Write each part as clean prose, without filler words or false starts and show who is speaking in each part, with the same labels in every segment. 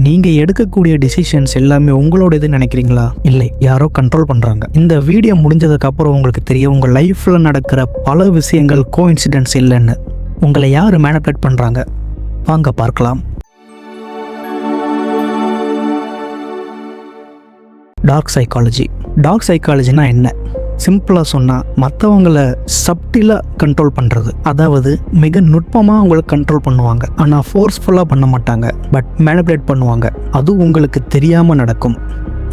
Speaker 1: நீங்க எடுக்கக்கூடிய டிசிஷன்ஸ் எல்லாமே உங்களோட இது நினைக்கிறீங்களா? இல்லை, யாரோ கண்ட்ரோல் பண்றாங்க. இந்த வீடியோ முடிஞ்சதுக்கு அப்புறம் உங்களுக்கு தெரியும் உங்க லைஃப்ல நடக்கிற பல விஷயங்கள் கோஇன்சிடென்ட்ஸ் இல்லைன்னு. உங்களை யாரு மேனிபுலேட் பண்றாங்க? வாங்க பார்க்கலாம். Dark psychology. டார்க் சைக்காலஜினா என்ன? சிம்பிளாக சொன்னால் மற்றவங்களை சப்டிலாக கண்ட்ரோல் பண்ணுறது. அதாவது மிக நுட்பமாக அவங்களை கண்ட்ரோல் பண்ணுவாங்க, ஆனால் ஃபோர்ஸ்ஃபுல்லாக பண்ண மாட்டாங்க. பட் மேனிபுலேட் பண்ணுவாங்க. அது உங்களுக்கு தெரியாமல் நடக்கும்.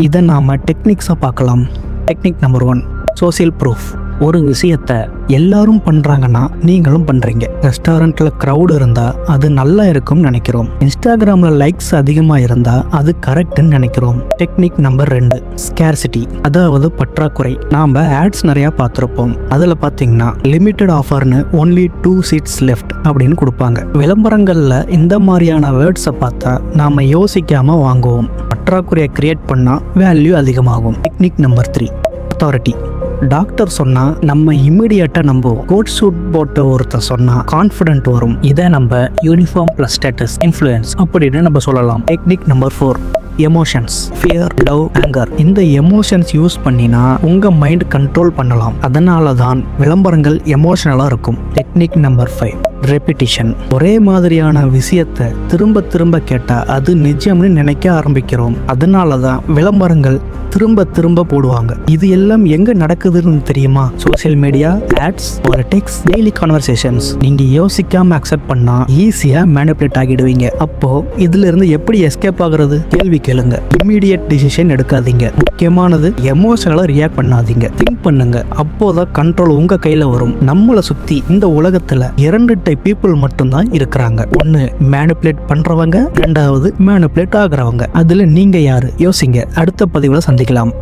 Speaker 1: இதை நாம் டெக்னிக்ஸாக பார்க்கலாம். Technique number 1, social proof. ஒரு விஷயத்தை எல்லாரும் பண்ணுறாங்கன்னா நீங்களும் பண்ணுறீங்க. ரெஸ்டாரண்ட்டில் க்ரௌடு இருந்தால் அது நல்லா இருக்கும்னு நினைக்கிறோம். இன்ஸ்டாகிராமில் லைக்ஸ் அதிகமாக இருந்தால் அது கரெக்டுன்னு நினைக்கிறோம். டெக்னிக் நம்பர் 2, ஸ்கேர்சிட்டி, அதாவது பற்றாக்குறை. நாம் ஆட்ஸ் நிறையா பார்த்துருப்போம். அதில் பார்த்தீங்கன்னா லிமிட்டட் ஆஃபர்னு ஒன்லி 2 seats லெஃப்ட் அப்படின்னு கொடுப்பாங்க. விளம்பரங்களில் இந்த மாதிரியான வேர்ட்ஸை பார்த்தா நாம் யோசிக்காமல் வாங்குவோம். பற்றாக்குறையை கிரியேட் பண்ணால் வேல்யூ அதிகமாகும். Technique number 3, authority. டாக்டர் சொன்னா நம்ம இம்மிடியேட்டா நம்புவோம். கோட் சூட் போட்ட ஒருத்தர் சொன்னா கான்ஃபிடென்ட் வரும். இதை நம்ம யூனிஃபார்ம் பிளஸ் ஸ்டேட்டஸ் இன்ஃப்ளூயன்ஸ் அப்படின்னு நம்ம சொல்லலாம். Technique number 4, emotions. Fear, love, anger. இந்த எமோஷன்ஸ் யூஸ் பண்ணினா உங்க மைண்ட் கண்ட்ரோல் பண்ணலாம். அதனால தான் விளம்பரங்கள் எமோஷனலா இருக்கும். Technique number 5, repetition. ஒரே மாதிரியான விஷயத்தை திரும்ப திரும்ப கேட்டா அது நிஜம்னு நினைக்க ஆரம்பிக்கிறோம். அதனால தான் விளம்பரங்கள் திரும்ப திரும்ப போடுவாங்க. இது எல்லாம் எங்க நடக்குதுன்னு தெரியுமா? Social media, ads, politics, daily conversations. நீங்க யோசிக்காம அக்செப்ட் பண்ணா ஈஸியா மேனிபுலேட் ஆகிடுவீங்க. அப்போ இதுல இருந்து எப்படி எஸ்கேப் ஆகுறது? கேள்வி கேளுங்க. இம்மீடியட் டிசிஷன் எடுக்காதீங்க. முக்கியமானது எமோஷனலா ரியாக்ட் பண்ணாதீங்க. திங்க் பண்ணுங்க. அப்போதான் கண்ட்ரோல் உங்க கையில வரும். நம்மளை சுத்தி இந்த உலகத்துல 2 டைப் பீப்புள் மட்டும்தான் இருக்கிறாங்க. ஒன்னு மேனிபுலேட் பண்றவங்க, 2வது மேனிபுலேட் ஆகுறவங்க. அதுல நீங்க யாரு? யோசிங்க. அடுத்த பதிவுல சந்திக்கலாம்.